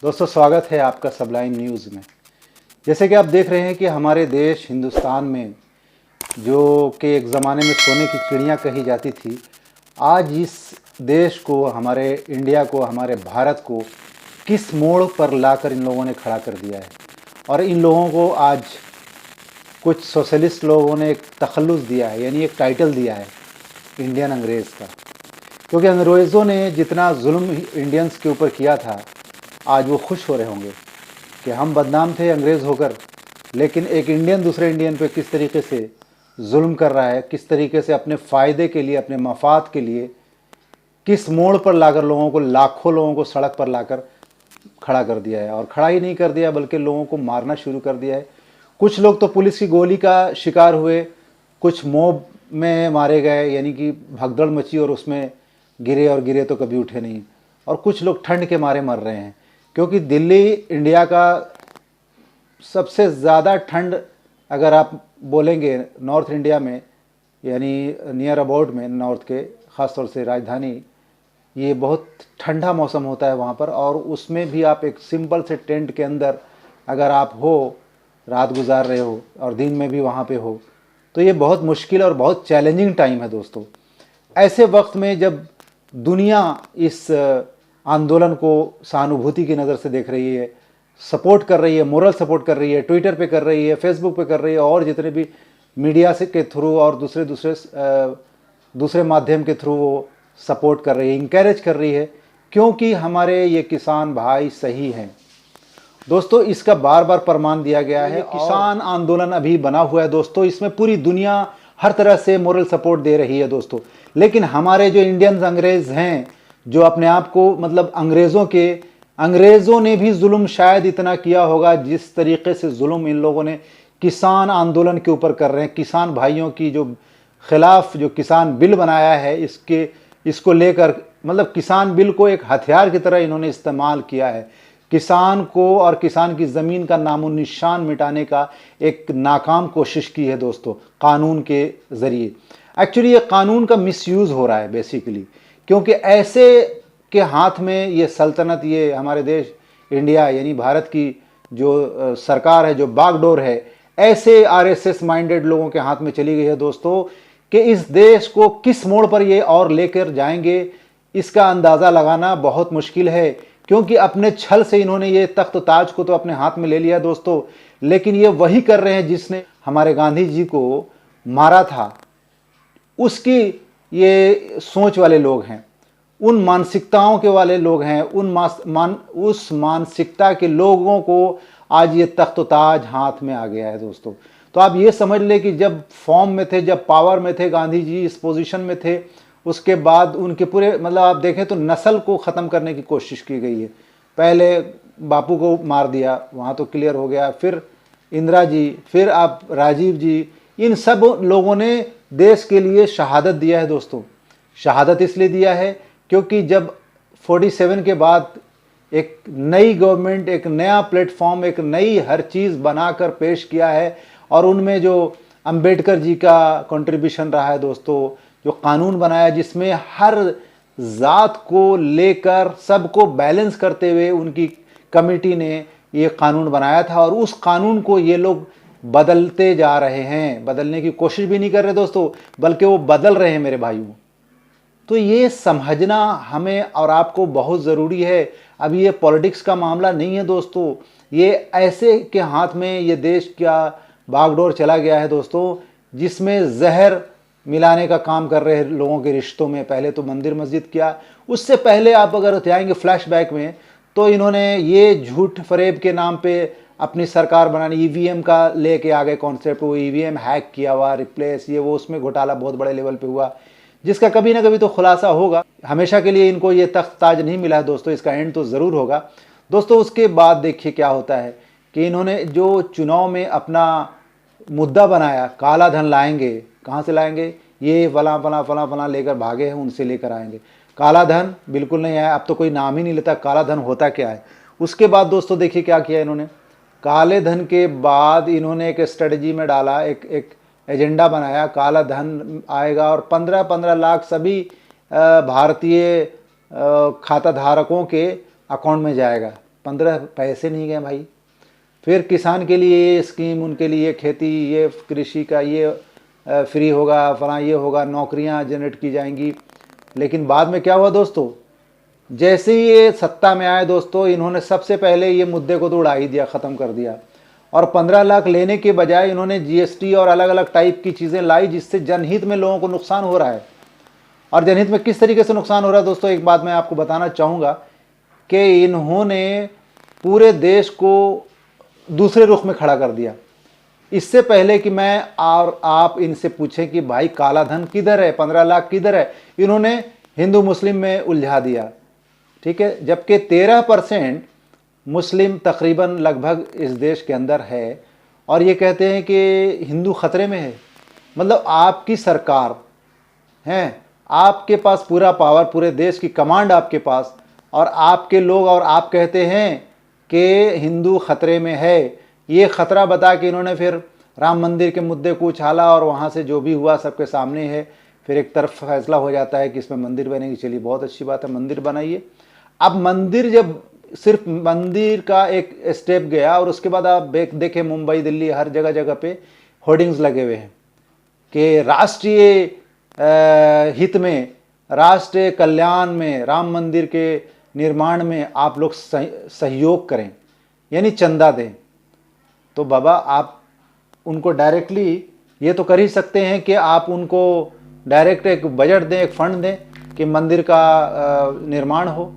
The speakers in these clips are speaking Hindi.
दोस्तों स्वागत है आपका सबलाइन न्यूज़ में। जैसे कि आप देख रहे हैं कि हमारे देश हिंदुस्तान में जो कि एक ज़माने में सोने की चिड़िया कही जाती थी, आज इस देश को, हमारे इंडिया को, हमारे भारत को किस मोड़ पर लाकर इन लोगों ने खड़ा कर दिया है। और इन लोगों को आज कुछ सोशलिस्ट लोगों ने एक तखल्लुस दिया है, यानी एक टाइटल दिया है इंडियन अंग्रेज़ का। क्योंकि अंग्रेज़ों ने जितना जुल्म इंडियंस के ऊपर किया था, आज वो खुश हो रहे होंगे कि हम बदनाम थे अंग्रेज़ होकर, लेकिन एक इंडियन दूसरे इंडियन पे किस तरीके से जुल्म कर रहा है, किस तरीके से अपने फ़ायदे के लिए, अपने मफाद के लिए किस मोड़ पर लाकर लोगों को, लाखों लोगों को सड़क पर लाकर खड़ा कर दिया है। और खड़ा ही नहीं कर दिया बल्कि लोगों को मारना शुरू कर दिया है। कुछ लोग तो पुलिस की गोली का शिकार हुए, कुछ मॉब में मारे गए, यानी कि भगदड़ मची और उसमें गिरे तो कभी उठे नहीं। और कुछ लोग ठंड के मारे मर रहे हैं, क्योंकि दिल्ली इंडिया का सबसे ज़्यादा ठंड अगर आप बोलेंगे नॉर्थ इंडिया में, यानी नियर अबाउट में, नॉर्थ के ख़ासतौर से राजधानी, ये बहुत ठंडा मौसम होता है वहाँ पर। और उसमें भी आप एक सिंपल से टेंट के अंदर अगर आप हो, रात गुजार रहे हो और दिन में भी वहाँ पे हो, तो ये बहुत मुश्किल और बहुत चैलेंजिंग टाइम है दोस्तों। ऐसे वक्त में जब दुनिया इस आंदोलन को सहानुभूति की नज़र से देख रही है, सपोर्ट कर रही है, मोरल सपोर्ट कर रही है, ट्विटर पे कर रही है, फेसबुक पे कर रही है, और जितने भी मीडिया से के थ्रू और दूसरे माध्यम के थ्रू वो सपोर्ट कर रही है, इंकरेज कर रही है, क्योंकि हमारे ये किसान भाई सही हैं दोस्तों। इसका बार बार प्रमाण दिया गया है। किसान आंदोलन अभी बना हुआ है दोस्तों, इसमें पूरी दुनिया हर तरह से मोरल सपोर्ट दे रही है दोस्तों। लेकिन हमारे जो इंडियंस अंग्रेज़ हैं, जो अपने आप को मतलब अंग्रेज़ों ने भी जुल्म शायद इतना किया होगा जिस तरीके से जुल्म इन लोगों ने किसान आंदोलन के ऊपर कर रहे हैं। किसान भाइयों की जो खिलाफ जो किसान बिल बनाया है, इसको लेकर मतलब किसान बिल को एक हथियार की तरह इन्होंने इस्तेमाल किया है। किसान को और किसान की ज़मीन का नामो निशान मिटाने का एक नाकाम कोशिश की है दोस्तों, कानून के ज़रिए। एक्चुअली ये कानून का मिसयूज़ हो रहा है बेसिकली, क्योंकि ऐसे के हाथ में ये सल्तनत, ये हमारे देश इंडिया यानी भारत की जो सरकार है, जो बागडोर है, ऐसे आरएसएस माइंडेड लोगों के हाथ में चली गई है दोस्तों, कि इस देश को किस मोड़ पर ये और लेकर जाएंगे इसका अंदाज़ा लगाना बहुत मुश्किल है। क्योंकि अपने छल से इन्होंने ये तख्त ताज को तो अपने हाथ में ले लिया दोस्तों, लेकिन ये वही कर रहे हैं जिसने हमारे गांधी जी को मारा था, उसकी ये सोच वाले लोग हैं, उन मानसिकताओं के वाले लोग हैं, उस मानसिकता के लोगों को आज ये तख्त ताज हाथ में आ गया है दोस्तों। तो आप ये समझ ले कि जब फॉर्म में थे, जब पावर में थे गांधी जी, इस पोजीशन में थे, उसके बाद उनके पूरे मतलब आप देखें तो नस्ल को ख़त्म करने की कोशिश की गई है। पहले बापू को मार दिया, वहाँ तो क्लियर हो गया, फिर इंदिरा जी, फिर आप राजीव जी, इन सब लोगों ने देश के लिए शहादत दिया है दोस्तों। शहादत इसलिए दिया है क्योंकि जब 47 के बाद एक नई गवर्नमेंट, एक नया प्लेटफॉर्म, एक नई हर चीज़ बनाकर पेश किया है, और उनमें जो अंबेडकर जी का कंट्रीब्यूशन रहा है दोस्तों, जो कानून बनाया जिसमें हर ज़ात को लेकर सबको बैलेंस करते हुए उनकी कमेटी ने ये कानून बनाया था, और उस कानून को ये लोग बदलते जा रहे हैं। बदलने की कोशिश भी नहीं कर रहे दोस्तों, बल्कि वो बदल रहे हैं मेरे भाइयों। तो ये समझना हमें और आपको बहुत ज़रूरी है। अभी ये पॉलिटिक्स का मामला नहीं है दोस्तों, ये ऐसे के हाथ में ये देश का बागडोर चला गया है दोस्तों, जिसमें जहर मिलाने का काम कर रहे हैं लोगों के रिश्तों में। पहले तो मंदिर मस्जिद किया, उससे पहले आप अगर जाएंगे फ्लैशबैक में तो इन्होंने ये झूठ फरेब के नाम पे अपनी सरकार बनानी, ईवीएम का लेके आ गए कॉन्सेप्ट, वो ईवीएम हैक किया हुआ, रिप्लेस, ये वो, उसमें घोटाला बहुत बड़े लेवल पे हुआ, जिसका कभी ना कभी तो खुलासा होगा। हमेशा के लिए इनको ये तख्त ताज नहीं मिला है दोस्तों, इसका एंड तो ज़रूर होगा दोस्तों। उसके बाद देखिए क्या होता है कि इन्होंने जो चुनाव में अपना मुद्दा बनाया, काला धन लाएंगे, कहाँ से लाएंगे, ये फला फला फला फला लेकर भागे हैं, उनसे लेकर आएंगे। काला धन बिल्कुल नहीं आया, अब तो कोई नाम ही नहीं लेता काला धन होता क्या है। उसके बाद दोस्तों देखिए क्या किया इन्होंने, काले धन के बाद इन्होंने एक स्ट्रेटजी में डाला, एक एजेंडा बनाया, काला धन आएगा और 15-15 लाख सभी भारतीय खाता धारकों के अकाउंट में जाएगा। 15 पैसे नहीं गए भाई। फिर किसान के लिए ये स्कीम, उनके लिए खेती, ये कृषि का ये फ्री होगा, फलां ये होगा, नौकरियां जनरेट की जाएंगी। लेकिन बाद में क्या हुआ दोस्तों, जैसे ही ये सत्ता में आए दोस्तों, इन्होंने सबसे पहले ये मुद्दे को तो उड़ा ही दिया, ख़त्म कर दिया। और 15 लाख लेने के बजाय इन्होंने जीएसटी और अलग अलग टाइप की चीज़ें लाई, जिससे जनहित में लोगों को नुकसान हो रहा है। और जनहित में किस तरीके से नुकसान हो रहा है दोस्तों, एक बात मैं आपको बताना चाहूँगा कि इन्होंने पूरे देश को दूसरे रुख में खड़ा कर दिया। इससे पहले कि मैं और आप इनसे पूछें कि भाई काला धन किधर है, 15 लाख किधर है, इन्होंने हिंदू मुस्लिम में उलझा दिया। ठीक है, जबकि 13% मुस्लिम तकरीबन लगभग इस देश के अंदर है, और ये कहते हैं कि हिंदू खतरे में है। मतलब आपकी सरकार है, आपके पास पूरा पावर, पूरे देश की कमांड आपके पास, और आपके लोग, और आप कहते हैं कि हिंदू खतरे में है। ये ख़तरा बता के इन्होंने फिर राम मंदिर के मुद्दे को उछाला, और वहाँ से जो भी हुआ सबके सामने है। फिर एक तरफ फैसला हो जाता है कि इसमें मंदिर बनेगी, चलिए बहुत अच्छी बात है, मंदिर बनाइए। अब मंदिर, जब सिर्फ मंदिर का एक स्टेप गया, और उसके बाद आप देखें मुंबई, दिल्ली, हर जगह जगह पे होर्डिंग्स लगे हुए हैं कि राष्ट्रीय हित में, राष्ट्रीय कल्याण में, राम मंदिर के निर्माण में आप लोग सहयोग करें, यानी चंदा दें। तो बाबा आप उनको डायरेक्टली ये तो कर ही सकते हैं कि आप उनको डायरेक्ट एक बजट दें, एक फंड दें कि मंदिर का निर्माण हो।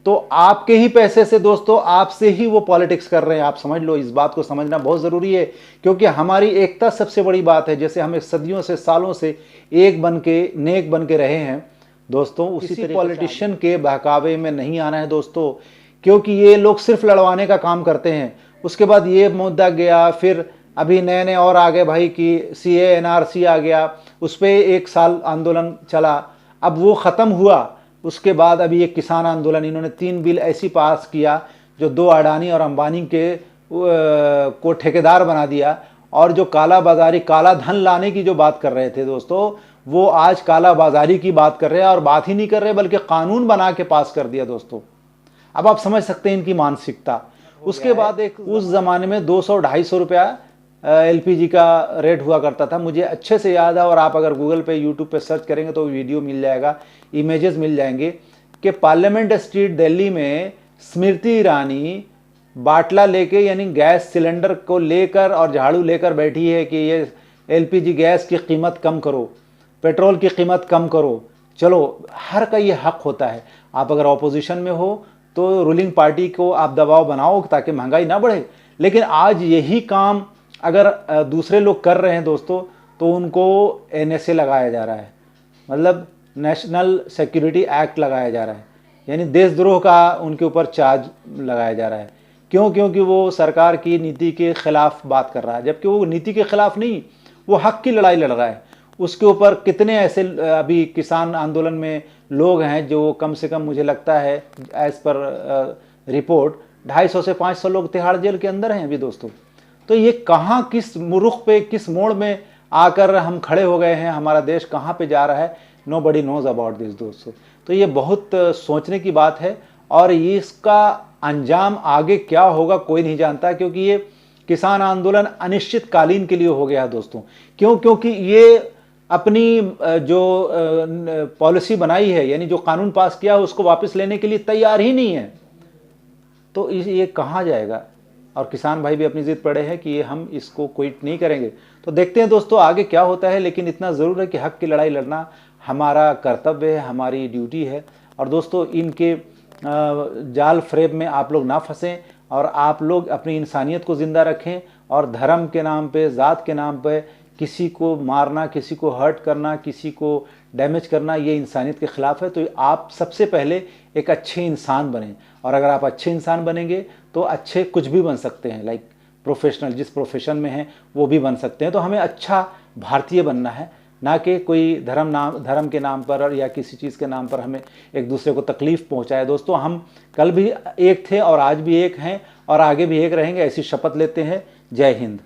तो आपके ही पैसे से दोस्तों, आपसे ही वो पॉलिटिक्स कर रहे हैं। आप समझ लो, इस बात को समझना बहुत ज़रूरी है, क्योंकि हमारी एकता सबसे बड़ी बात है। जैसे हमें सदियों से, सालों से एक बन के, नेक बन के रहे हैं दोस्तों, उसी पॉलिटिशियन के बहकावे में नहीं आना है दोस्तों, क्योंकि ये लोग सिर्फ लड़वाने का काम करते हैं। उसके बाद ये मुद्दा गया, फिर अभी नए नए और आ गए भाई कि CA NRC आ गया, उस पर 1 साल आंदोलन चला, अब वो ख़त्म हुआ। उसके बाद अभी एक किसान आंदोलन, इन्होंने 3 बिल ऐसी पास किया जो 2 अडानी और अंबानी के को ठेकेदार बना दिया। और जो काला बाजारी, काला धन लाने की जो बात कर रहे थे दोस्तों, वो आज काला बाजारी की बात कर रहे हैं, और बात ही नहीं कर रहे बल्कि कानून बना के पास कर दिया दोस्तों। अब आप समझ सकते हैं इनकी मानसिकता। उसके बाद एक, उस ज़माने में 200-250 रुपया LPG का रेट हुआ करता था, मुझे अच्छे से याद है। और आप अगर गूगल पे, यूट्यूब पे सर्च करेंगे तो वीडियो मिल जाएगा, इमेजेस मिल जाएंगे कि पार्लियामेंट स्ट्रीट दिल्ली में स्मृति ईरानी बाटला लेके, यानी गैस सिलेंडर को लेकर और झाड़ू लेकर बैठी है कि ये LPG गैस की कीमत कम करो, पेट्रोल की कीमत कम करो। चलो, हर का ये हक होता है। आप अगर ऑपोजिशन में हो तो रूलिंग पार्टी को आप दबाव बनाओ ताकि महंगाई ना बढ़े। लेकिन आज यही काम अगर दूसरे लोग कर रहे हैं दोस्तों, तो उनको NSA लगाया जा रहा है, मतलब नेशनल सिक्योरिटी एक्ट लगाया जा रहा है, यानी देशद्रोह का उनके ऊपर चार्ज लगाया जा रहा है। क्यों? क्योंकि वो सरकार की नीति के खिलाफ बात कर रहा है, जबकि वो नीति के खिलाफ नहीं, वो हक की लड़ाई लड़ रहा है। उसके ऊपर कितने ऐसे अभी किसान आंदोलन में लोग हैं जो कम से कम मुझे लगता है एज पर रिपोर्ट 250 से 500 लोग तिहाड़ जेल के अंदर हैं अभी दोस्तों। तो ये कहाँ, किस रुख पे, किस मोड़ में आकर हम खड़े हो गए हैं, हमारा देश कहाँ पे जा रहा है, नोबडी नोज अबाउट दिस दोस्तों। तो ये बहुत सोचने की बात है, और इसका अंजाम आगे क्या होगा कोई नहीं जानता, क्योंकि ये किसान आंदोलन अनिश्चितकालीन के लिए हो गया है दोस्तों। क्यों? क्योंकि ये अपनी जो पॉलिसी बनाई है, यानी जो कानून पास किया है, उसको वापस लेने के लिए तैयार ही नहीं है। तो ये कहाँ जाएगा? और किसान भाई भी अपनी जिद पड़े हैं कि ये हम इसको क्विट नहीं करेंगे। तो देखते हैं दोस्तों आगे क्या होता है, लेकिन इतना ज़रूर है कि हक की लड़ाई लड़ना हमारा कर्तव्य है, हमारी ड्यूटी है। और दोस्तों इनके जाल फ्रेब में आप लोग ना फंसें, और आप लोग अपनी इंसानियत को ज़िंदा रखें। और धर्म के नाम पे, ज़ात के नाम पे किसी को मारना, किसी को हर्ट करना, किसी को डैमेज करना, ये इंसानियत के ख़िलाफ़ है। तो आप सबसे पहले एक अच्छे इंसान बनें, और अगर आप अच्छे इंसान बनेंगे तो अच्छे कुछ भी बन सकते हैं, लाइक प्रोफेशनल, जिस प्रोफेशन में हैं वो भी बन सकते हैं। तो हमें अच्छा भारतीय बनना है, ना कि कोई धर्म के नाम पर या किसी चीज़ के नाम पर हमें एक दूसरे को तकलीफ़ पहुंचाए। दोस्तों हम कल भी एक थे और आज भी एक हैं और आगे भी एक रहेंगे, ऐसी शपथ लेते हैं। जय हिंद।